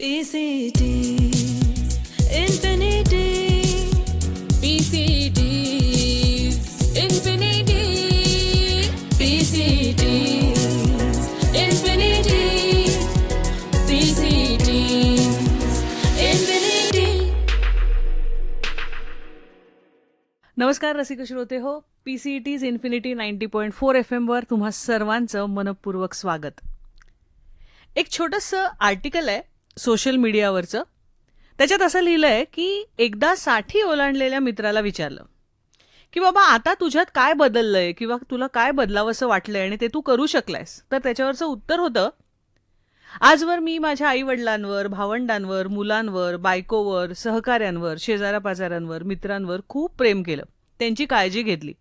PCTs, infinity. PCTs, infinity. PCTs, infinity. PCTs, infinity. नमस्कार रसिक श्रोते हो. PCTs इन्फिनिटी 90.4 FM वर तुम्हा सर्वांचं मनपूर्वक स्वागत. एक छोटंसं आर्टिकल आहे सोशल मीडियावरचं. त्याच्यात असं लिहिलंय की एकदा 60 ओलांडलेल्या मित्राला विचारलं की बाबा आता तुझ्यात काय बदललंय किंवा तुला काय बदलावंसं वाटलंय आणि ते तू करू शकलायस. तर त्याच्यावरचं उत्तर होतं, आजवर मी माझ्या आईवडिलांवर, भावंडांवर, मुलांवर, बायकोवर, सहकाऱ्यांवर, शेजाऱ्यापाजाऱ्यांवर, मित्रांवर खूप प्रेम केलं, त्यांची काळजी घेतली.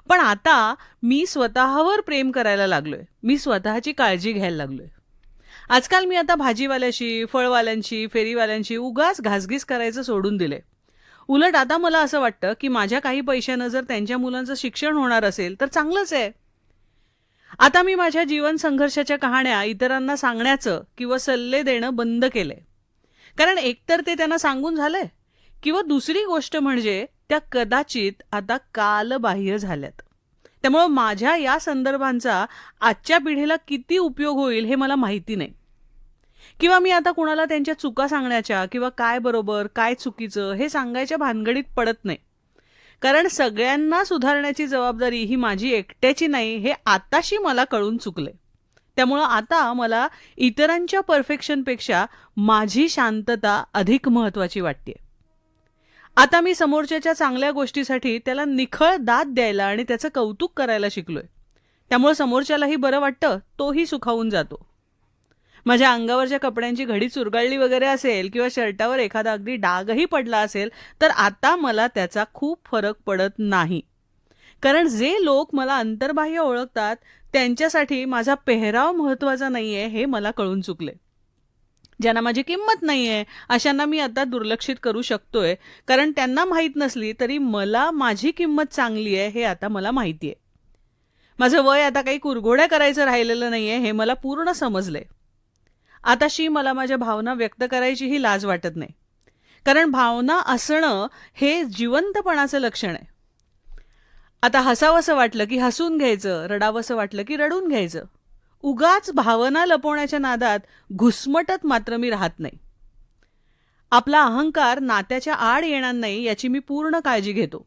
पण आता मी स्वतःवर प्रेम करायला लागलोय, मी स्वतःची काळजी घ्यायला लागलोय. आजकाल मी आता भाजीवाल्याशी, फळवाल्यांशी, फेरीवाल्यांशी उगाच घासघीस करायचं सोडून दिले. उलट आता मला असं वाटतं की माझ्या काही पैशानं जर त्यांच्या मुलांचं शिक्षण होणार असेल तर चांगलंच आहे. आता मी माझ्या जीवन संघर्षाच्या कहाण्या इतरांना सांगण्याचं किंवा सल्ले देणं बंद केलंय. कारण एकतर ते त्यांना सांगून झालंय किंवा दुसरी गोष्ट म्हणजे त्या कदाचित आता कालबाह्य झाल्यात. त्यामुळं माझ्या या संदर्भांचा आजच्या पिढीला किती उपयोग होईल हे मला माहिती नाही. किंवा मी आता कुणाला त्यांच्या चुका सांगण्याच्या किंवा काय बरोबर काय चुकीचं हे सांगायच्या भानगडीत पडत नाही. कारण सगळ्यांना सुधारण्याची जबाबदारी ही माझी एकट्याची नाही हे आताशी मला कळून चुकले. त्यामुळं आता मला इतरांच्या परफेक्शनपेक्षा माझी शांतता अधिक महत्त्वाची वाटते. आता मी समोरच्याच्या चांगल्या गोष्टीसाठी त्याला निखळ दाद द्यायला आणि त्याचं कौतुक करायला शिकलोय. त्यामुळं समोरच्यालाही बरं वाटतं, तोही सुखावून जातो. माझ्या अंगावरच्या कपड्यांची घडी चुरगाळली वगैरे असेल किंवा शर्टावर एखादा अगदी डागही पडला असेल तर आता मला त्याचा खूप फरक पडत नाही. कारण जे लोक मला अंतर्बाह्य ओळखतात त्यांच्यासाठी माझा पेहराव महत्त्वाचा नाहीये हे मला कळून चुकले. ज्यांना माझी किंमत नाहीये अशांना मी आता दुर्लक्षित करू शकतोय. कारण त्यांना माहीत नसली तरी मला माझी किंमत चांगली आहे हे आता मला माहिती आहे. माझं वय आता काही कुरघोड्या करायचं राहिलेलं नाहीये हे मला पूर्ण समजलंय. आताशी मला माझ्या भावना व्यक्त करायचीही लाज वाटत नाही. कारण भावना असणं हे जिवंतपणाचं लक्षण आहे. आता हसावंसं वाटलं की हसून घ्यायचं, रडावंसं वाटलं की रडून घ्यायचं. उगाच भावना लपवण्याच्या नादात घुसमटत मात्र मी राहत नाही. आपला अहंकार नात्याच्या आड येणार नाही याची मी पूर्ण काळजी घेतो.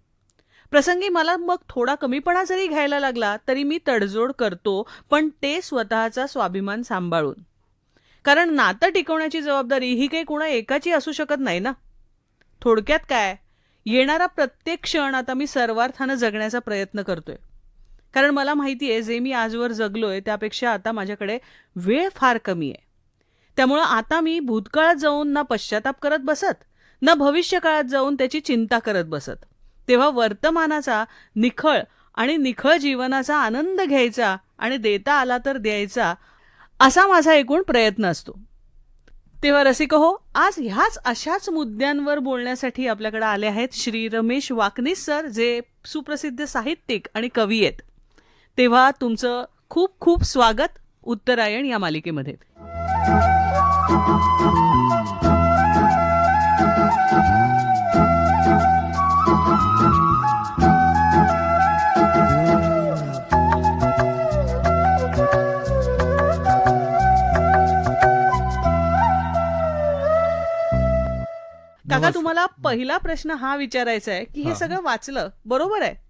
प्रसंगी मला मग थोडा कमीपणा जरी घ्यायला लागला तरी मी तडजोड करतो, पण ते स्वतःचा स्वाभिमान सांभाळून. कारण नातं टिकवण्याची जबाबदारी ही काही कोणा एकाची असू शकत नाही ना. थोडक्यात काय, येणारा प्रत्येक क्षण आता मी सर्वार्थानं जगण्याचा प्रयत्न करतोय. कारण मला माहिती आहे जे मी आजवर जगलोय त्यापेक्षा आता माझ्याकडे वेळ फार कमी आहे. त्यामुळं आता मी भूतकाळात जाऊन ना पश्चाताप करत बसत ना भविष्यकाळात जाऊन त्याची चिंता करत बसत. तेव्हा वर्तमानाचा निखळ जीवनाचा आनंद घ्यायचा आणि देता आला तर द्यायचा असा माझा एकूण प्रयत्न असतो. तेव्हा रसिक हो, आज ह्याच अशाच मुद्द्यांवर बोलण्यासाठी आपल्याकडे आले आहेत श्री रमेश वाकनीस सर, जे सुप्रसिद्ध साहित्यिक आणि कवी आहेत. तेव्हा तुमचं खूप खूप स्वागत उत्तरायण या मालिकेमध्ये. काका, तुम्हाला पहिला प्रश्न हा विचारायचा आहे की हे सगळं वाचलं बरोबर आहे,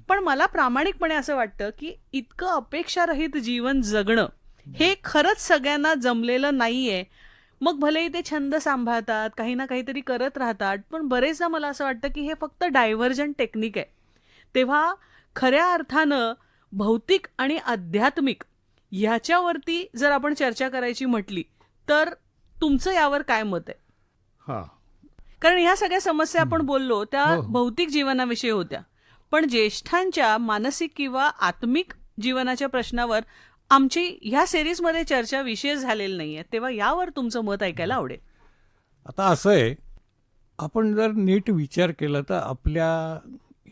पण मला प्रामाणिकपणे असं वाटतं की इतकं अपेक्षारहित जीवन जगणं हे खरंच सगळ्यांना जमलेलं नाहीये. मग भलेही ते छंद सांभाळतात, काही ना काहीतरी करत राहतात, पण बरेचदा मला असं वाटतं की हे फक्त डायव्हर्जन टेक्निक आहे. तेव्हा खऱ्या अर्थानं भौतिक आणि आध्यात्मिक ह्याच्यावरती जर आपण चर्चा करायची म्हटली तर तुमचं यावर काय मत आहे? कारण ह्या सगळ्या समस्या आपण बोललो त्या भौतिक जीवनाविषयी होत्या, पण ज्येष्ठांच्या मानसिक किंवा आत्मिक जीवनाच्या प्रश्नावर आमची ह्या सिरीजमध्ये चर्चा विशेष झालेली नाहीये. तेव्हा यावर तुमचं मत ऐकायला आवडेल. आता असं आहे, आपण जर नीट विचार केला तर आपल्या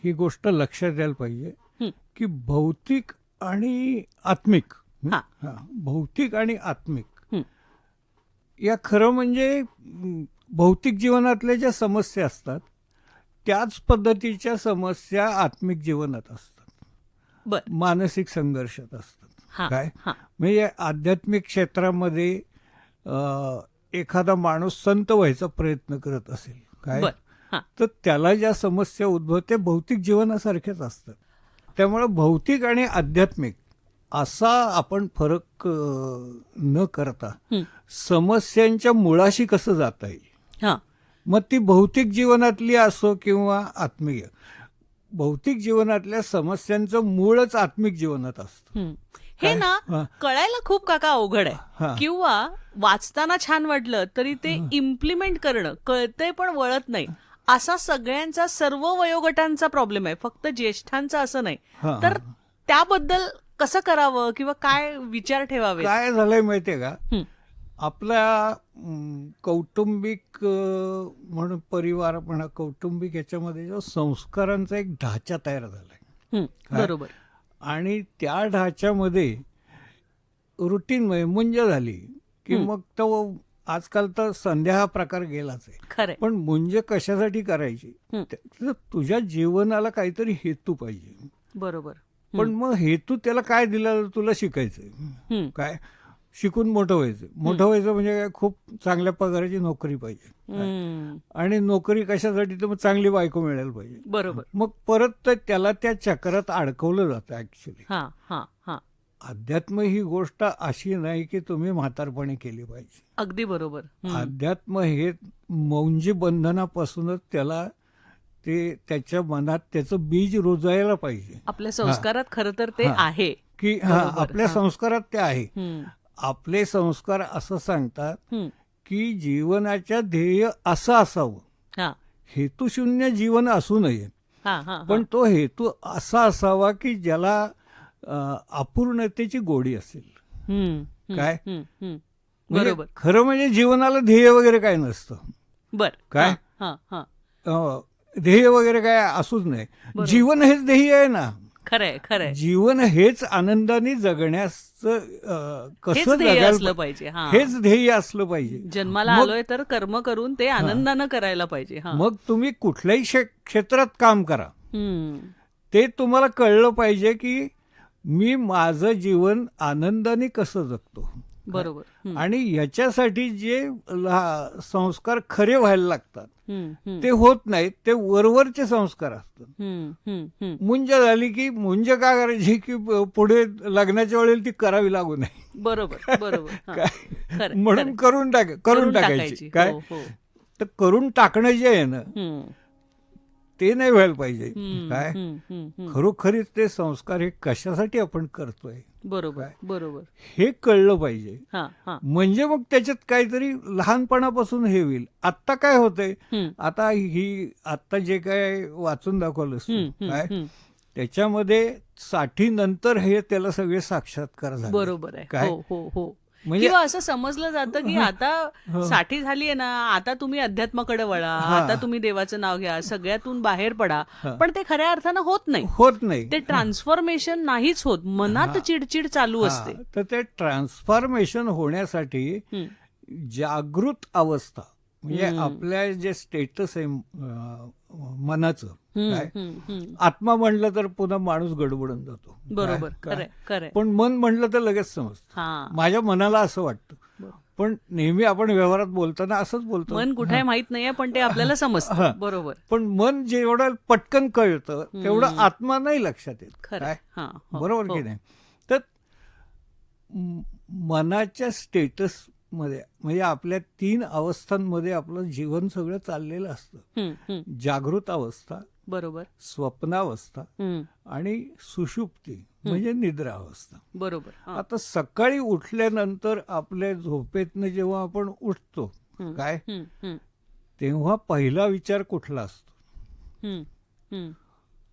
ही गोष्ट लक्षात द्यायला पाहिजे की भौतिक आणि आत्मिक भौतिक आणि आत्मिक या खरं म्हणजे भौतिक जीवनातल्या ज्या समस्या असतात त्याच पद्धतीच्या समस्या आत्मिक जीवनात असतात, बर मानसिक संघर्षात असतात. हा काय हा म्हणजे आध्यात्मिक क्षेत्रामध्ये एखादा माणूस संत व्हायचा प्रयत्न करत असेल काय, बर हा तर त्याला ज्या समस्या उद्भवते भौतिक जीवनासारख्याच असतात. त्यामुळे भौतिक आणि आध्यात्मिक असा आपण फरक न करता हं, समस्यांच्या मुळाशी कसं जाता येईल, हा मग ती भौतिक जीवनातली असो किंवा आत्मीय, भौतिक जीवनातल्या समस्यांचं मूळच आत्मिक जीवनात असतं. हं. हे काय? ना हा. कळायला खूप काका अवघड आहे, हा. किंवा वाचताना छान वाटलं तरी ते इम्प्लिमेंट करणं कळतंय पण वळत नाही. असा सगळ्यांचा सर्व वयोगटांचा प्रॉब्लेम आहे, फक्त ज्येष्ठांचा असं नाही. हा, तर हा. त्याबद्दल कसं करावं किंवा काय विचार ठेवावे? काय झालंय माहितीये का, हं, आपल्या कौटुंबिक म्हणून परिवार म्हणा, कौटुंबिक याच्यामध्ये जो संस्कारांचा एक ढाचा तयार झालाय हं, काय? बरोबर. आणि त्या ढाच्यामध्ये रुटीन मुंज झाली की हं. मग तो आजकाल तर संध्या हा प्रकार गेलाच आहे. खरंय. पण मुंज कशासाठी करायची, हं. तर तुझ्या जीवनाला काहीतरी हेतू पाहिजे. बरोबर. पण मग हेतू त्याला काय दिला, तुला शिकायचंय हं, काय, शिकून मोठं व्हायचं. मोठं व्हायचं म्हणजे काय, खूप चांगल्या पगाराची नोकरी पाहिजे. हं, आणि नोकरी कशासाठी, तर मग चांगली बायको मिळायला पाहिजे. बरोबर. मग परत त्याला त्या चक्रात अडकवलं जातं ऍक्च्युली. हा हा हा अध्यात्म ही गोष्ट अशी नाही की तुम्ही म्हातारपणी केली पाहिजे. अगदी बरोबर. हं, अध्यात्म हे मौंजी बंधनापासूनच त्याला ते त्याच्या मनात त्याचं बीज रुजायला पाहिजे. आपल्या संस्कारात खरं तर ते हा. आहे. की बरोबर, आपल्या हा. संस्कारात ते आहे. हं, आपले संस्कार असं सांगतात हं, की जीवनाच्या ध्येय असं असावं, हा हेतुशून्य जीवन असू नये, हा हा पण तो हेतू असा असावा की ज्याला अपूर्णतेची गोडी असेल. हं, हं, काय? हं, हं. म्हणजे बरोबर. खरं म्हणजे जीवनाला ध्येय वगैरे काय नसतं. बर काय? हा हा ध्येय वगैरे काय असूच नाही. बरोबर. जीवन हेच ध्येय आहे ना. खरंय खरंय. जीवन हेच आनंदाने जगण्याचं हेच कसं ध्येय जगायला असलं पाहिजे. हा हेच ध्येय असलं पाहिजे. जन्माला मग- आलोय तर कर्म करून ते आनंदानं करायला पाहिजे. हा मग तुम्ही कुठल्याही क्षेत्रात काम करा, हं, ते तुम्हाला कळलं पाहिजे की मी माझं जीवन आनंदाने कसं जगतो. बरोबर. हं, आणि याच्यासाठी जे संस्कार खरे व्हायला लागतात हं, हं, ते होत नाहीत, ते वरवरचे संस्कार असतात. हं, हं, हं. मुंज झाली की मुंज काय करायची की पुढे लग्नाच्या वेळेला ती करावी लागू नये. बरोबर बरोबर. हा. काय खरंय, म्हणून खरंय. करून टाकायची. काय हो, हो. तर करून टाकणं जे आहे ना, हं, ते नाही व्हायला पाहिजे. हं, काय हं, हं, हं. खरोखरीच ते संस्कार हे कशासाठी आपण करतोय बरोबर काय? बरोबर. हे कळलं पाहिजे. हा हा म्हणजे मग त्याच्यात काहीतरी लहानपणापासून हे होईल. आत्ता काय होतंय, हं, आता जे काय वाचून दाखवलंस तू, हं, हं, काय हं. त्याच्यामध्ये 60 नंतर हे त्याला सगळे साक्षात्कार झाले. बरोबर आहे. काय हो हो हो. म्हणजे किंवा असं समजलं जातं की आता 60 झालीये ना, आता तुम्ही अध्यात्माकडे वळा, आता तुम्ही देवाचं नाव घ्या, सगळ्यातून बाहेर पडा. पण ते खऱ्या अर्थानं होत नाही. होत नाही. ते ट्रान्सफॉर्मेशन नाहीच होत. मनात चिडचिड चालू असते. तर ते ट्रान्सफॉर्मेशन होण्यासाठी हं, जागृत अवस्था म्हणजे आपल्या जे स्टेटस आहे मनाचं, हं, काय हं, हं. आत्मा म्हणलं तर पुन्हा माणूस गडबडून जातो. बरोबर. काय? खरंय खरंय. पण मन म्हणलं तर लगेच समजतं. हा माझ्या मनाला असं वाटतं. बरोबर. पण नेहमी आपण व्यवहारात बोलताना असंच बोलतो. मन कुठे माहित नाहीये, पण ते आपल्याला हा. समजतं. बरोबर. पण मन जेवढं पटकन कळतं तेवढं आत्मा नाही लक्षात येत. खरं. काय हा हो, बरोबर हो. की नाही. तर मनाच्या स्टेटस मध्ये म्हणजे आपल्या 3 अवस्थांमध्ये आपलं जीवन सगळं चाललेलं असतं. हं, हं. जागृत अवस्था, बरोबर. स्वप्नावस्था हं, आणि सुषुप्ती म्हणजे निद्रा अवस्था. बरोबर. हा. आता सकाळी उठल्यानंतर आपल्या झोपेतनं जेव्हा आपण उठतो, हं, काय हं, हं, तेव्हा पहिला विचार कुठला असतो, हं, हं.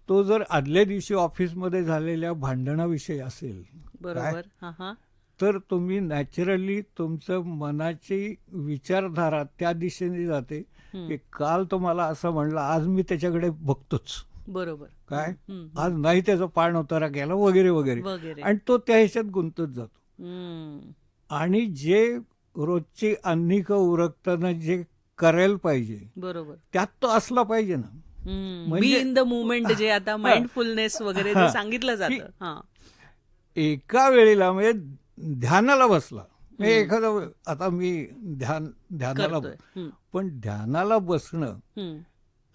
तो जर आदल्या दिवशी ऑफिसमध्ये झालेल्या भांडणाविषयी असेल, बरोबर. हा हा तर तुम्ही नॅचरली तुमचं मनाची विचारधारा त्या दिशेने जाते की काल तो मला असं म्हणला, आज मी त्याच्याकडे बघतोच. बरोबर. काय हं, आज नाही त्याचा पाण उतारा केला वगैरे वगैरे. वगैरे. आणि तो त्या ह्याच्यात गुंतत जातो. हं, आणि जे रोजची अन्निक उरकताना जे करायला पाहिजे बरोबर. त्यात तो असला पाहिजे ना. बी म्हणजे- इन द मुवमेंट जे आता माइंडफुलनेस वगैरे जे सांगितलं जातं. हा. एका वेळेला म्हणजे ध्यानाला बसला म्हणजे एखादा आता मी ध्यानाला करतोय. पण ध्यानाला बसणं हम्म,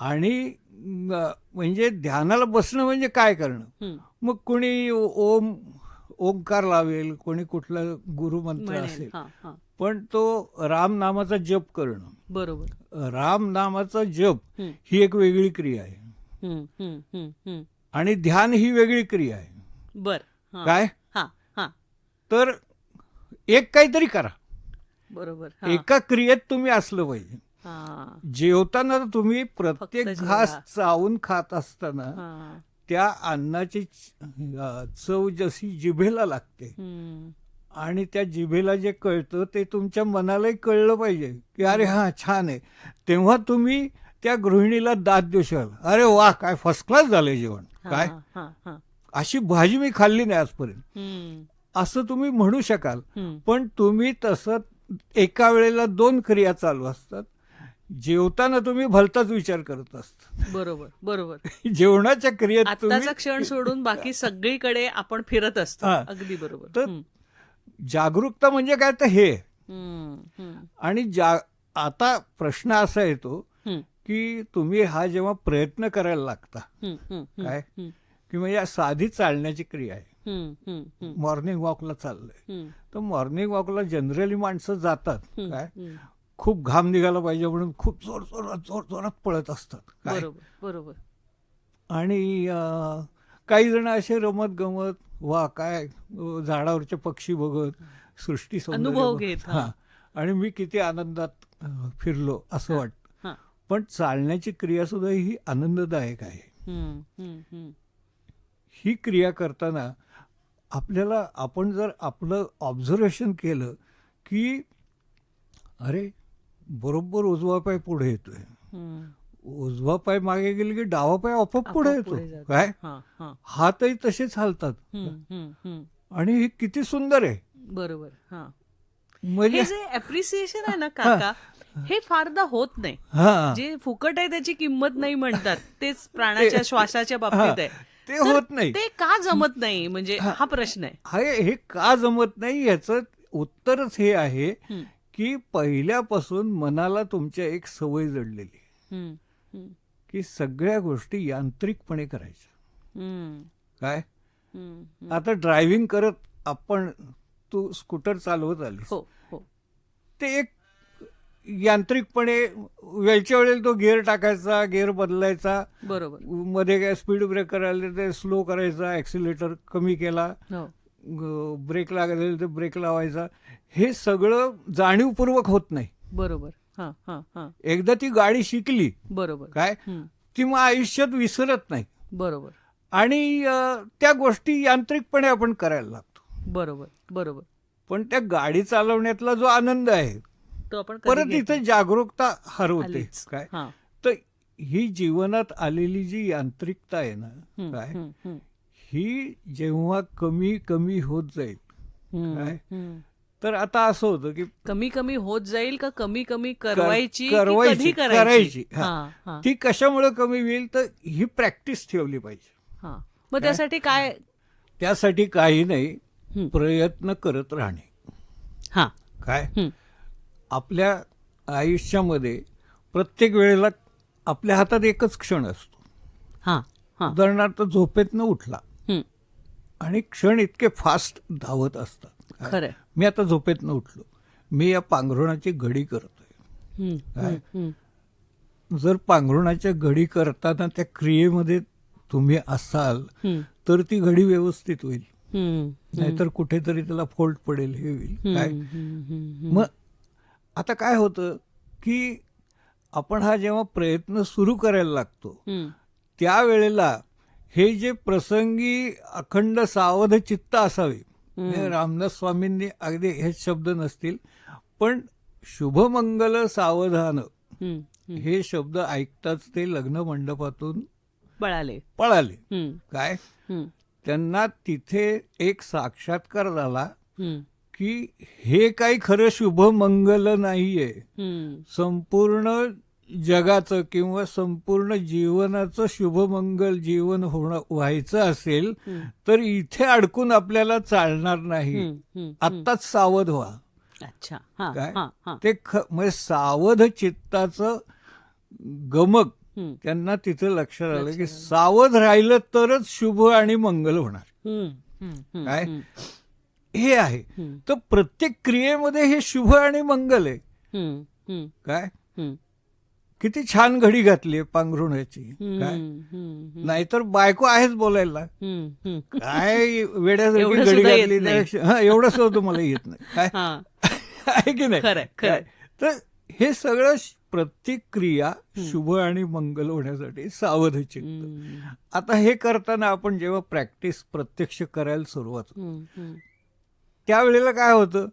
आणि म्हणजे ध्यानाला बसणं म्हणजे काय करणं. हम्म. मग कोणी ओंकार लावेल, कोणी कुठला गुरुमंत्र म्हणेल. असेल, हा, हा. पण तो राम नामाचा जप करणं, बरोबर. राम नामाचा जप हम्म, ही एक वेगळी क्रिया आहे हम्म, हम्म, हम्म, हम्म. आणि ध्यान ही वेगळी क्रिया आहे. बर. हा. काय हा, हा. तर एक काहीतरी करा, बरोबर. हा, एका क्रियेत तुम्ही असलं पाहिजे. हा, जेवताना तुम्ही प्रत्येक फक्त घास जेवा. चावून खात असताना हा. त्या अन्नाची चव जशी जिभेला लागते हम्म, आणि त्या जिभेला जे कळतं ते तुमच्या मनालाही कळलं पाहिजे की अरे हा छान आहे. तेव्हा तुम्ही त्या गृहिणीला दाद देऊ शकाल, अरे वा काय फर्स्ट क्लास झालंय जेवण, हा, काय हा, हा. अशी भाजी मी खाल्ली नाही आजपर्यंत, हम्म, असं तुम्ही म्हणू शकाल. हम्म. पण तुम्ही तसं एका वेळेला 2 क्रिया चालू असतात. जेवताना तुम्ही भलताच विचार करत असता. बरोबर, बरोबर. जेवणाच्या क्रियेत आत्ताचा तुम्ही क्षण सोडून बाकी सगळीकडे आपण फिरत असतो. हा. अगदी बरोबर. तर हम्म, जागरूकता म्हणजे काय तर हे. हम्म, हम्म, आणि आता प्रश्न असा येतो हम्म, की तुम्ही हा जेव्हा प्रयत्न करायला लागता, हम्म, हम्म, काय? हम्म, की म्हणजे साधी चालण्याची क्रिया आहे, हम्म, हम्म, हम्म, मॉर्निंग वॉकला चाललंय, हम्म, तर मॉर्निंग वॉकला जनरली माणसं जातात, हम्म, काय हम्म. खूप घाम निघाला पाहिजे म्हणून खूप जोरात पळत असतात, काय. बरोबर, बरोबर. आणि काही जण असे रमत गमत वा काय झाडावरचे पक्षी बघत सृष्टी सौंदर्य अनुभव घेत, हा. हा, आणि मी किती आनंदात फिरलो असं वाटतं. हा. पण चालण्याची क्रिया सुद्धा ही आनंददायक आहे. हम्म, हम्म, हम्म. ही क्रिया करताना आपण जर आपलं ऑब्झर्वेशन केलं की अरे बरोबर उजवा पाय पुढे येतोय, हम्म. उजवा पाय मागे गेले की डावा पाय आपोआप पुढे आपोआप येतो, पुढे जातो. काय हा, हा. हातही तसेच हालतात. हम्म, हम्म, हम्म. आणि हे किती सुंदर आहे. बरोबर. हा. म्हणजे हे जे अप्रिसिएशन आहे ना काका, हे फारदा होत नाही. हा जे फुकट आहे त्याची किंमत नाही म्हणतात, तेच प्राणाच्या श्वासाच्या बाबतीत आहे. ते तर होत नाही. ते का जमत नाही म्हणजे हा प्रश्न आहे. हे का जमत नाही याचं उत्तरच हे आहे हम्म, की पहिल्यापासून मनाला तुमच्या एक सवय जडलेली आहे हम्म, हम्म, की सगळ्या गोष्टी यांत्रिकपणे करायच्या, हम्म, काय. हम्म, हम्म. आता ड्रायव्हिंग करत तू स्कूटर चालवत आलीस, हो, हो. ते एक यांत्रिकपणे वेळच्या वेळेला तो गिअर टाकायचा, गिअर बदलायचा, बरोबर. मध्ये काय स्पीड ब्रेकर आले ते स्लो करायचा, ॲक्सिलेटर कमी केला, हो. ब्रेक लागायला तर ब्रेक लावायचा. हे सगळं जाणीवपूर्वक होत नाही. बरोबर. हा, हा, हा. एकदा ती गाडी शिकली, बरोबर. काय हम्म, ती मग आयुष्यात विसरत नाही. बरोबर, आणि त्या गोष्टी यांत्रिकपणे आपण करायला लागतो. बरोबर, बरोबर. पण त्या गाडी चालवण्यातला जो आनंद आहे तो आपण कधी परत घेत इथे नाही. जागरूकता हरवते, आलीच. काय. हा. तर ही जीवनात आलेली जी यांत्रिकता आहे ना, हम्म, काय, हम्म, हम्म, ही जेव्हा कमी कमी होत जाईल, हम्म, काय. हम्म. तर आता असं होतं की कमी कमी होत जाईल का कमी कमी करवायची की करवायची, कधी करायची. हा. हा, हा, ती कशामुळे कमी होईल तर ही प्रॅक्टिस ठेवली पाहिजे. हा. मग त्यासाठी काय? त्यासाठी काही नाही, हम्म. प्रयत्न करत राहणे, हा. काय. हम्म. आपल्या आयुष्यामध्ये प्रत्येक वेळेला आपल्या हातात एकच क्षण असतो. हा, हा. उदाहरणार्थ झोपेतनं उठला हम्म. आणि क्षण इतके फास्ट धावत असतात, काय. खरंय. मी आता झोपेतनं उठलो, मी या पांघरुणाची घडी करतोय, हम्म, काय. हम्म, जर पांघरुणाच्या घडी करताना त्या क्रियेमध्ये तुम्ही असाल हम्म, तर ती घडी व्यवस्थित होईल, हम्म, नाहीतर कुठेतरी त्याला फोल्ट पडेल, हे होईल, काय. हम्म, हम्म, हम्म, मग आता काय होतं की आपण हा जेव्हा प्रयत्न सुरू करायला लागतो हम्म, त्यावेळेला हे जे प्रसंगी अखंड सावध चित्त असावे, हे रामदास स्वामींनी अगदी हेच शब्द नसतील पण शुभमंगल सावधान हम्म. हे शब्द ऐकताच ते लग्न मंडपातून पळाले. पळाले, हम्म, काय. हम्म, त्यांना तिथे एक साक्षात्कार झाला हम्म, की हे काही खरं शुभमंगल नाहीये. संपूर्ण जगाचं किंवा संपूर्ण जीवनाचं शुभमंगल जीवन व्हायचं असेल तर इथे अडकून आपल्याला चालणार नाही. आत्ताच सावध व्हा. अच्छा. काय ते म्हणजे सावध चित्ताचं गमक त्यांना तिथे लक्षात आलं की सावध राहिलं तरच शुभ आणि मंगल होणार. काय हे आहे. तर प्रत्येक क्रियेमध्ये हे शुभ आणि मंगल आहे. काय किती छान घडी घातली पांघरुणाची. काय नाहीतर बायको आहेच बोलायला. काय वेड्यासारखी घडी घातली नाही. एवढं सुद्धा मला येत नाही. काय आहे की नाही. तर हे सगळं प्रत्येक क्रिया शुभ आणि मंगल होण्यासाठी सावध चित्त. आता हे करताना आपण जेव्हा प्रॅक्टिस प्रत्यक्ष करायला सुरुवात होतो त्यावेळेला काय होतं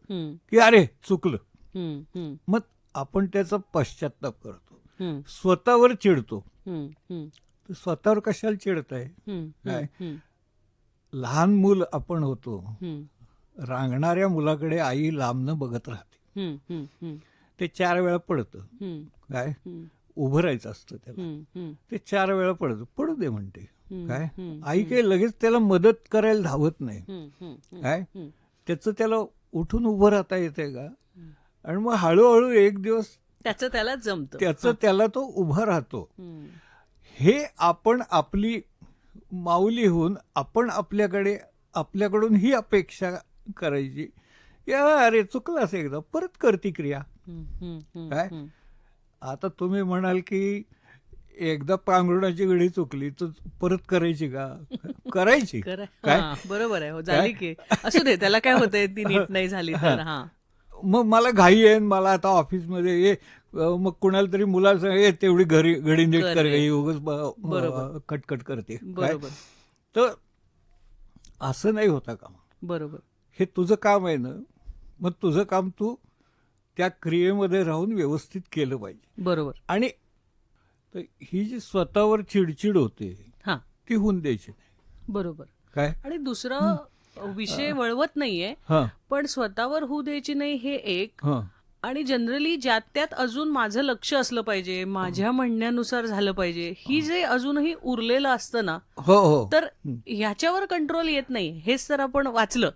की अरे चुकलं. मग आपण त्याचा पश्चाताप करतो, स्वतःवर चिडतो. स्वतःवर कशाला चिडताय. काय लहान मूल आपण होतो, रांगणाऱ्या मुलाकडे आई लांबनं बघत राहते. ते 4 वेळा पडतं. काय उभं राहायचं असतं त्याला. ते 4 वेळा पडतं. पडू दे म्हणते. काय आई काही लगेच त्याला मदत करायला धावत नाही. काय त्याला उठून उभं राहता येते का. आणि मग हळूहळू एक दिवस त्याला तो उभा राहतो. हे आपण आपली माऊली होऊन आपण आपल्याकडून ही अपेक्षा करायची या अरे चुकलास एकदा परत करती क्रिया. काय आता तुम्ही म्हणाल की एकदा पांघरुणाची घडी चुकली तर परत करायची का. करायची. काय बरोबर आहे. झाली की असू दे, त्याला काय होतंय ती नीट नाही झाली तर. मग मला घाई आहे, मला आता ऑफिसमध्ये ये, मग कुणाला तरी मुलाला तेवढी घडी नीट कर, उगाच कटकट करते. तर असं नाही होता का. बरोबर. हे तुझं काम आहे ना, मग तुझं काम तू त्या क्रियेमध्ये राहून व्यवस्थित केलं पाहिजे. बरोबर. आणि ही जी स्वतःवर चिडचिड होते ती होऊन द्यायची नाही. बरोबर. काय आणि दुसरं विषय वळवत नाहीये, पण स्वतःवर होऊ द्यायची नाही हे एक. आणि जनरली ज्यात त्यात अजून माझं लक्ष असलं पाहिजे, माझ्या म्हणण्यानुसार झालं पाहिजे, ही जे अजूनही उरलेलं असतं ना, तर ह्याच्यावर कंट्रोल येत नाही. हेच तर आपण वाचलं.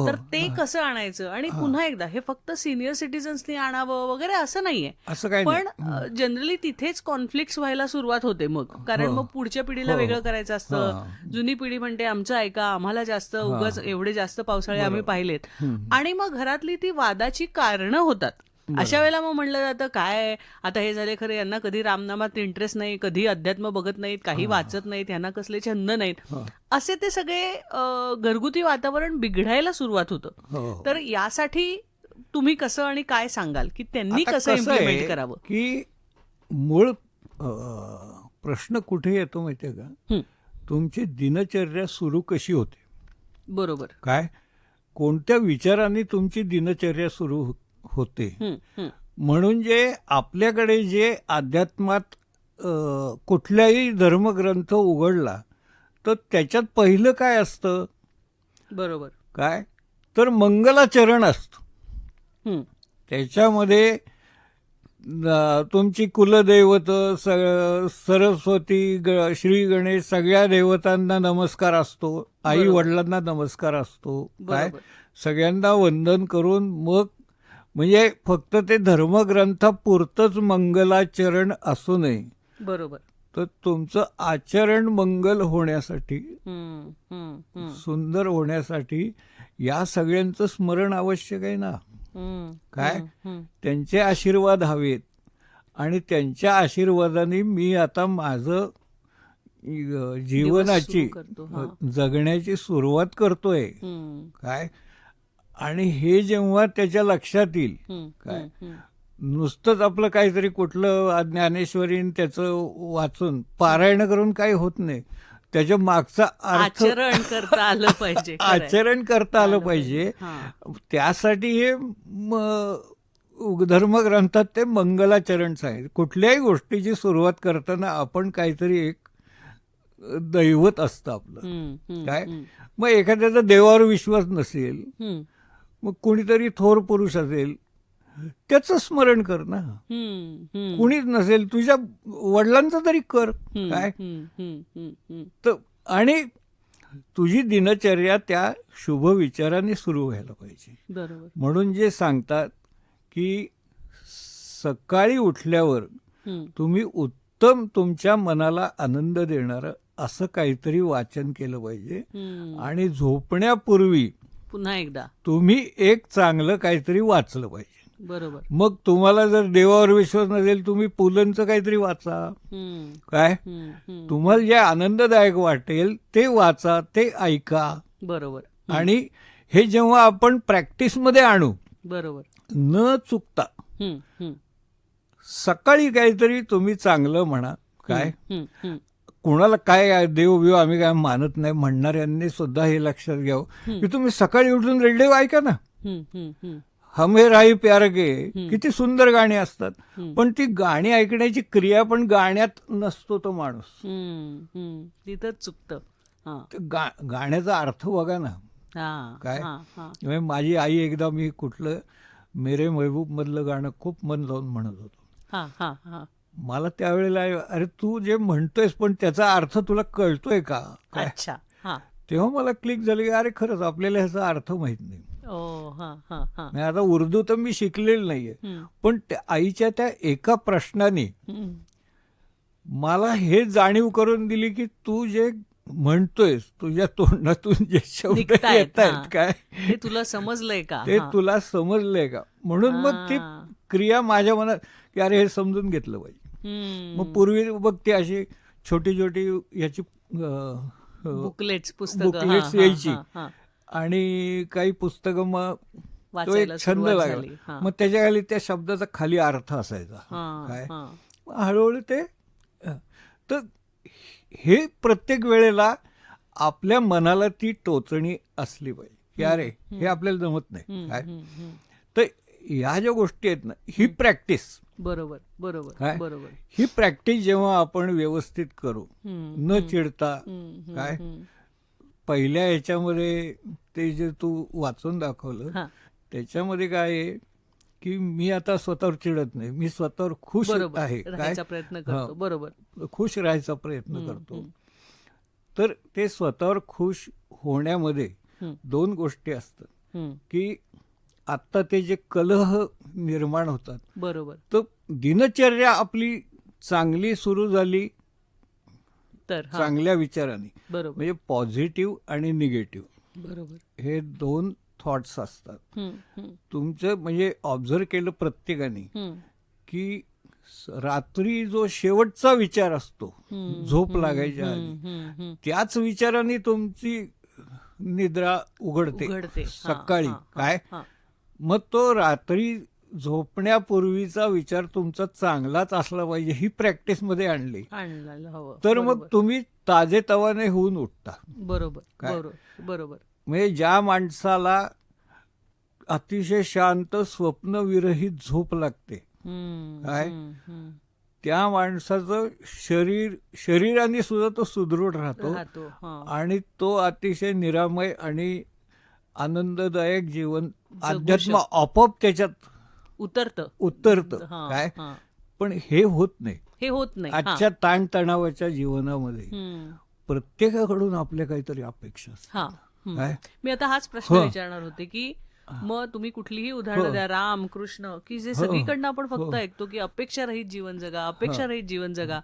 तर ते कसं आणायचं. आणि पुन्हा एकदा हे फक्त सिनियर सिटीजन्सनी आणावं वगैरे असं नाहीये. पण जनरली तिथेच कॉन्फ्लिक्ट व्हायला सुरुवात होते मग. कारण मग पुढच्या पिढीला वेगळं करायचं असतं. जुनी पिढी म्हणते आमचं ऐका, आम्हाला जास्त उगाच एवढे जास्त पावसाळे आम्ही पाहिलेत. आणि मग घरातली ती वादाची कारणं होतात. अशा वेळेला मग म्हणलं जातं काय आता हे झाले खरे, यांना कधी रामनामात इंटरेस्ट नाही, कधी अध्यात्म बघत नाहीत, काही वाचत नाहीत, यांना कसले छंद नाहीत. असे ते सगळे घरगुती वातावरण बिघडायला सुरुवात होतं. तर यासाठी तुम्ही कसं आणि काय सांगाल की त्यांनी कसं इम्प्लिमेंट करावं. की मूळ प्रश्न कुठे येतो माहितीये का, तुमची दिनचर्या सुरू कशी होते. बरोबर. काय कोणत्या विचारांनी तुमची दिनचर्या सुरू होते. म्हणून जे आपल्याकडे जे अध्यात्मात कुठलाही धर्मग्रंथ उघडला तर त्याच्यात पहिलं काय असतं. बरोबर. काय तर मंगलाचरण असतं. त्याच्यामध्ये तुमची कुलदैवत सरस्वती, श्री गणेश, सगळ्या देवतांना नमस्कार असतो. आई वडिलांना नमस्कार असतो. काय सगळ्यांना वंदन करून मग म्हणजे फक्त ते धर्मग्रंथापुरतंच मंगलाचरण असू नये. बरोबर. तर तुमचं आचरण मंगल होण्यासाठी, सुंदर होण्यासाठी या सगळ्यांचं स्मरण आवश्यक आहे ना. काय त्यांचे आशीर्वाद हवेत. आणि त्यांच्या आशीर्वादाने मी आता माझं जीवनाची जगण्याची सुरुवात करतोय. काय आणि हे जेव्हा त्याच्या लक्षात येईल. काय नुसतंच आपलं काहीतरी कुठलं ज्ञानेश्वरीन त्याचं वाचून पारायण करून काही होत नाही. त्याच्या मागचा आचरण करता आलं पाहिजे. आचरण करता आलं पाहिजे. त्यासाठी हे धर्मग्रंथात ते मंगलाचरण सांगितलं. कुठल्याही गोष्टीची सुरुवात करताना आपण काहीतरी एक दैवत असतं आपलं. काय मग एखाद्याचा देवावर विश्वास नसेल मग कोणीतरी थोर पुरुष असेल त्याचं स्मरण कर ना. कुणीच नसेल तुझ्या वडिलांचं तरी कर. काय तर आणि तुझी दिनचर्या त्या शुभ विचाराने सुरू व्हायला पाहिजे. बरोबर. म्हणून जे सांगतात की सकाळी उठल्यावर तुम्ही उत्तम तुमच्या मनाला आनंद देणारं असं काहीतरी वाचन केलं पाहिजे. आणि झोपण्यापूर्वी पुन्हा एकदा तुम्ही एक चांगलं काहीतरी वाचलं पाहिजे. बरोबर. मग तुम्हाला जर देवावर विश्वास नसेल तुम्ही पुलंचं काहीतरी वाचा. काय तुम्हाला जे आनंददायक वाटेल ते वाचा, ते ऐका. बरोबर. आणि हे जेव्हा आपण प्रॅक्टिसमध्ये आणू, बरोबर, न चुकता सकाळी काहीतरी तुम्ही चांगलं म्हणा. काय कुणाला काय देव आम्ही काय मानत नाही म्हणणाऱ्यांनी सुद्धा हे लक्षात घ्यावं की तुम्ही सकाळी उठून रेडिओ ऐका ना. हम हे राही प्यार गे किती सुंदर गाणी असतात. पण ती गाणी ऐकण्याची क्रिया पण गाण्यात नसतो तो माणूस. तिथंच चुकतं. गाण्याचा अर्थ बघा ना. काय म्हणजे माझी आई एकदा मी कुठलं मेरे महबूब मधलं गाणं खूप मन लावून म्हणत होतो. मला त्यावेळेला अरे तू जे म्हणतोयस पण त्याचा अर्थ तुला कळतोय का काय. तेव्हा मला क्लिक झालं की अरे खरंच आपल्याला ह्याचा अर्थ माहित नाही. आता उर्दू तर मी शिकलेलं नाहीये पण आईच्या त्या एका प्रश्नाने मला हे जाणीव करून दिली की तू जे म्हणतोयस तुझ्या तोंडातून जे शब्द येत आहेत काय हे तुला समजलंय का, ते तुला समजलंय का. म्हणून मग ती क्रिया माझ्या मनात की अरे हे समजून घेतलं पाहिजे. मग पूर्वी बघ ती अशी छोटी छोटी याची बुकलेट्स यायची आणि काही पुस्तकं मग तो एक छंद लागला. मग त्याच्या खाली त्या शब्दाचा खाली अर्थ असायचा. काय हळूहळू ते तर हे प्रत्येक वेळेला आपल्या मनाला ती टोचणी असली पाहिजे की अरे हे आपल्याला जमत नाही. काय तर ह्या ज्या गोष्टी आहेत ना ही प्रॅक्टिस. बरोबर बरोबर बरोबर. ही प्रॅक्टिस जेव्हा आपण व्यवस्थित करू न चिडता. काय पहिल्या ह्याच्यामध्ये ते जे तू वाचून दाखवलं त्याच्यामध्ये काय आहे की मी आता स्वतःवर चिडत नाही, मी स्वतःवर खुश आहे. काय प्रयत्न करतो. बरोबर, खुश राहायचा प्रयत्न करतो. तर ते स्वतःवर खुश होण्यामध्ये दोन गोष्टी असतात की आता ते जे कलह निर्माण होतात. बरोबर. तर दिनचर्या आपली चांगली सुरू झाली तर चांगल्या विचाराने. बरोबर. म्हणजे पॉझिटिव्ह आणि निगेटिव्ह. बरोबर. हे दोन थॉट्स असतात. तुमचं म्हणजे ऑब्झर्व केलं प्रत्येकाने की रात्री जो शेवटचा विचार असतो झोप लागायच्या आधी त्याच विचाराने तुमची निद्रा उघडते सकाळी. काय मग तो रात्री झोपण्यापूर्वीचा विचार तुमचा चांगलाच असला पाहिजे. ही प्रॅक्टिस मध्ये आणली तर मग तुम्ही ताजेतवाने होऊन उठता. बरोबर बरोबर. म्हणजे ज्या माणसाला अतिशय शांत स्वप्नविरहित झोप लागते काय त्या माणसाचं शरीराने सुद्धा तो सुदृढ राहतो आणि तो अतिशय निरामय आणि आनंददायक जीवन अध्यात्म आपोआप त्याच्यात उतरतं. काय पण हे होत नाही. आजच्या ताणतणावाच्या जीवनामध्ये प्रत्येकाकडून आपल्या काहीतरी अपेक्षा असतात. मी आता हाच प्रश्न विचारणार होते की मग तुम्ही कुठलीही उदाहरणं द्या राम कृष्ण की जे सगळीकडनं आपण फक्त ऐकतो की अपेक्षा रहित जीवन जगा, अपेक्षा रहित जीवन जगा,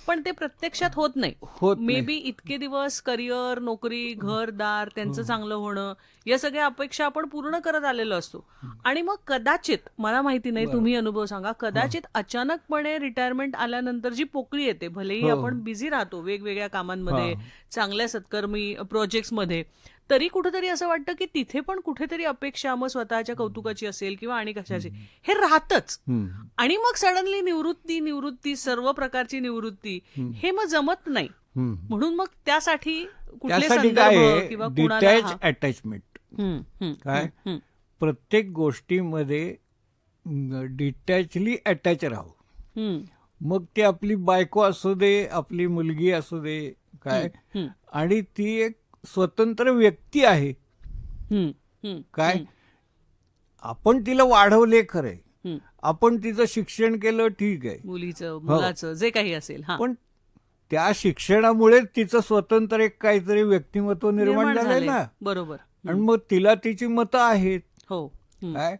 पण ते प्रत्यक्षात होत नाही. मे बी इतके दिवस करिअर, नोकरी, घरदार त्यांचं चांगलं होणं या सगळ्या अपेक्षा आपण पूर्ण करत आलेलो असतो आणि मग कदाचित मला माहिती नाही तुम्ही अनुभव सांगा कदाचित अचानकपणे रिटायरमेंट आल्यानंतर जी पोकळी येते भलेही आपण बिझी राहतो वेगवेगळ्या कामांमध्ये चांगल्या सत्कर्मी प्रोजेक्ट्समध्ये तरी कुठेतरी असं वाटतं की तिथे पण कुठेतरी अपेक्षा मग स्वतःच्या कौतुकाची असेल किंवा आणि कशाची हे राहतच आणि मग सडनली निवृत्ती सर्व प्रकारची निवृत्ती हे मग जमत नाही. म्हणून मग त्यासाठी कुठले संदर्भ किंवा डिटॅच अटॅचमेंट काय प्रत्येक गोष्टीमध्ये डिटॅचली अटॅच राहू. मग ती आपली बायको असू दे आपली मुलगी असू दे काय आणि ती एक स्वतंत्र व्यक्ती आहे. काय आपण तिला वाढवले खरे, हं. आपण तिचं शिक्षण केलं ठीक आहे, मुलीचं मुलाचं जे काही असेल हा पण त्या शिक्षणामुळे तिचं स्वतंत्र एक काहीतरी व्यक्तिमत्व निर्माण झालंय झालंय. ना. बरोबर. आणि मग तिला तिची मतं आहेत. हो. हं. काय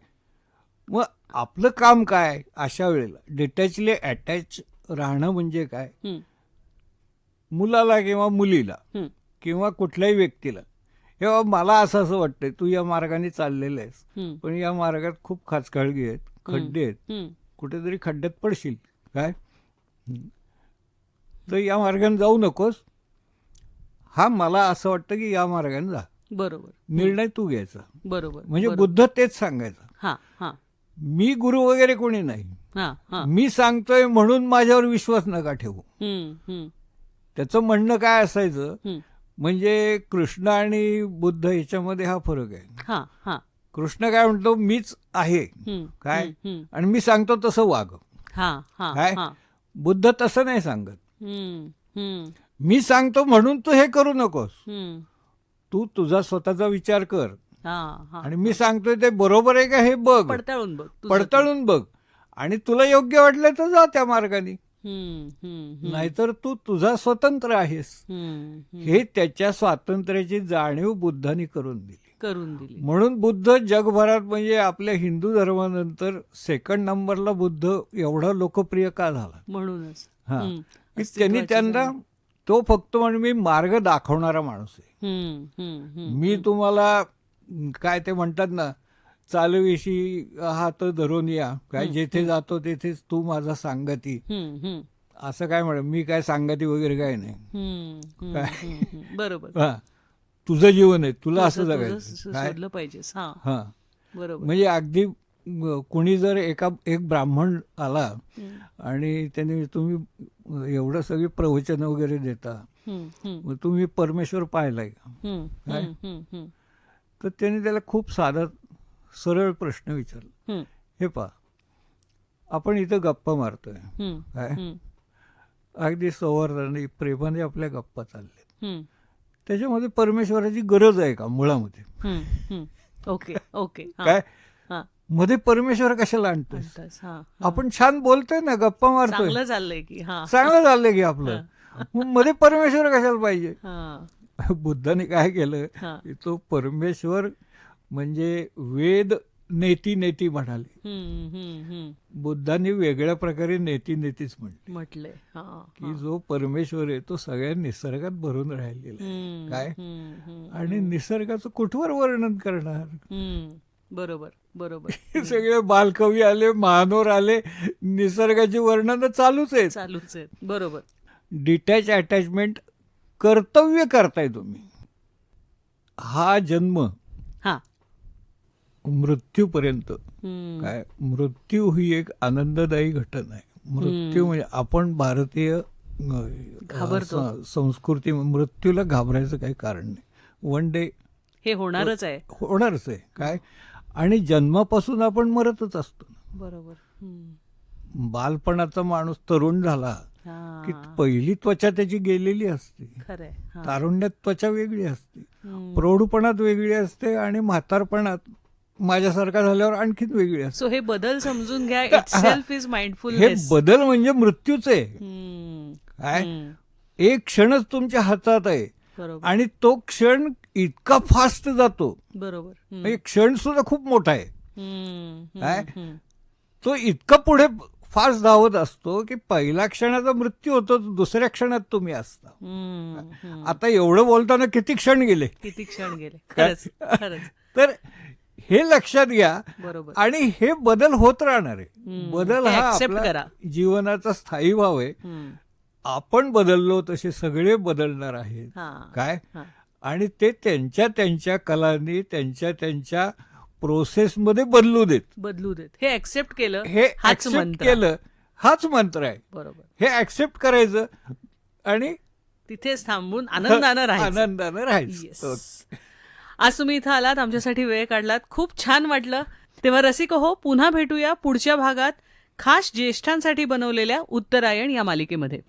मग आपलं काम काय अशा वेळेला डिटॅचली अटॅच राहणं म्हणजे काय, हं. मुलाला किंवा मुलीला हं. किंवा कुठल्याही व्यक्तीला, हे बाबा मला असं वाटतंय तू या मार्गाने चाललेलं आहेस, हं. पण या मार्गात खूप खाचखळगी आहेत, खड्डे आहेत, हं. कुठेतरी खड्ड्यात पडशील काय, तर या मार्गाने जाऊ नकोस. हा मला असं वाटतं की या मार्गाने जा. बरोबर. निर्णय तू घ्यायचा. बरोबर. म्हणजे बरोबर. बुद्ध तेच सांगायचं. हा हा मी गुरु वगैरे कोणी नाही, हा हा मी सांगतोय म्हणून माझ्यावर विश्वास नका ठेवू. हं. हं. त्याचं म्हणणं काय असायचं, हं. म्हणजे कृष्ण आणि बुद्ध याच्यामध्ये हा फरक आहे. हा हा कृष्ण काय म्हणतो, मीच आहे हं. काय, हं. आणि मी सांगतो तसं वाग. हा हा काय? हा बुद्ध तसं नाही सांगत. हं. हं. मी सांगतो म्हणून तू हे करू नकोस, हं. तू तुझा स्वतःचा विचार कर, हा हा आणि मी सांगतोय ते बरोबर आहे का हे बघ, पडताळून बघ तुझं तू. पडताळून बघ, आणि तुला योग्य वाटलं तर जा त्या मार्गाने, हं. हं. हं. नाहीतर तू तुझा स्वतंत्र आहेस. हं. हं. हे त्याच्या स्वातंत्र्याची जाणीव बुद्धाने करून दिली. करून दिली. म्हणून बुद्ध जगभरात, म्हणजे आपल्या हिंदू धर्मानंतर सेकंड नंबरला बुद्ध एवढा लोकप्रिय का झाला. म्हणूनच. हा. हं. की त्यांनी त्यांना तो फक्त म्हणजे मी मार्ग दाखवणारा माणूस आहे. हं. हं. हं. मी तुम्हाला काय ते म्हणतात ना, चालविशी हात धरून या, काय जेथे जातो तेथेच तू माझा सांगती, हं. हं. असं काय म्हणत, मी काय सांगती वगैरे काय नाही. हं. हं. काय? हं. हं. बरोबर. हा, तुझं जीवन आहे, तुला असं तुझं जगायचं. काय? शोधलं पाहिजेस. हा हा, बरोबर. म्हणजे अगदी कुणी जर एक ब्राह्मण आला हं. आणि त्याने तुम्ही एवढं सगळी प्रवचन वगैरे देता, हं. हं. मग तुम्ही परमेश्वर पाहिलाय का, हं. काय? हं. हं. हं. तर त्याने त्याला खूप साधा सरळ प्रश्न विचारला. हं. हे पहा, आपण इथं गप्पा मारतोय, हं. काय हं. अगदी सौहार्दाने प्रेमाने आपल्या गप्पा चालल्या, हं. त्याच्यामध्ये परमेश्वराची गरज आहे का मुळामध्ये, हं. हं. Okay okay. हा. काय हा. मध्ये परमेश्वर कशाला आणतोय. म्हणतास. हा. हा. आपण छान बोलतोय ना, गप्पा मारतोय, चांगलं चाललंय की. हा. चांगलं चाललंय की आपलं, मग मध्ये परमेश्वर कशाला पाहिजे. हा. बुद्धाने काय केलं, हा. की तो परमेश्वर म्हणजे वेद नेती नेती म्हणाले, हं. हं. हं. बुद्धांनी वेगळ्या प्रकारे नेती नेतीच म्हटले, म्हटलंय. हा. की जो परमेश्वर आहे तो सगळ्या निसर्गात भरून राहिलेला आहे. हं. काय? हं. हं. आणि निसर्गाचं कुठवर वर्णन करणार. हं. बरोबर बरोबर. हे सगळे बालकवी आले, महानोर आले, निसर्गाची वर्णन चालूच आहेत. चालूच आहेत. बरोबर. डिटॅच अटॅचमेंट कर्तव्य करताय तुम्ही. हा जन्म हा. मृत्यूपर्यंत, हं. काय मृत्यू ही एक आनंददायी घटना आहे. मृत्यू म्हणजे आपण भारतीय घाबरतो. संस्कृती, मृत्यूला घाबरायचं काही कारण नाही. वन डे हे होणारच आहे. होणारच आहे. काय, आणि जन्मापासून आपण मरतच असतो. बरोबर. हं. बालपणाचा माणूस तरुण झाला की हा. पहिली त्वचा त्याची गेलेली असते, खरंय. हा. तारुण्यात त्वचा वेगळी असते, हं. प्रौढपणात वेगळी असते, आणि म्हातारपणात माझ्यासारखा झाल्यावर आणखीन वेगळी असते. सो हे बदल समजून घ्या. इटसेल्फ इज हे माइंडफुलनेस. बदल म्हणजे मृत्यूच आहे. हं. काय, हं. एक क्षणच तुमच्या हातात आहे, बरोबर आणि तो क्षण इतका फास्ट जातो, बरोबर. हं. म्हणजे क्षण सुद्धा खूप मोठा आहे. हं. हं. काय? हं. तो इतका पुढे फास्ट धावत असतो की पहिल्या क्षणाचा मृत्यू होतो, दुसऱ्या क्षणात तुम्ही असता. हं. हं. आता एवढं बोलताना किती क्षण गेले. किती क्षण गेले. खरंच खरंच. तर हे लक्षात घ्या, बरोबर. आणि हे बदल होत राहणार आहे. हं. बदल हे हा accept आपला करा. जीवनाचा स्थायी भाव आहे. हं. आपण बदललो तसे सगळे बदलणार आहेत. हा. काय, हा. आणि ते त्यांच्या त्यांच्या कलांनी, त्यांच्या त्यांच्या प्रोसेसमध्ये बदलू देत. बदलू देत. हे ऍक्सेप्ट केलं. हे हाच ऍक्सेप्ट मंत्र. केलं, हाच मंत्र आहे. बरोबर. हे ऍक्सेप्ट करायचं आणि तिथेच थांबून आनंदानं राहायचं. आनंदानं राहायचं. Yes. आज तुम्ही इथं आलात, आमच्यासाठी वेळ काढलात, खूप छान वाटलं. तेव्हा रसिक हो, पुन्हा भेटूया पुढच्या भागात खास ज्येष्ठांसाठी बनवलेल्या उत्तरायण या मालिकेमध्ये.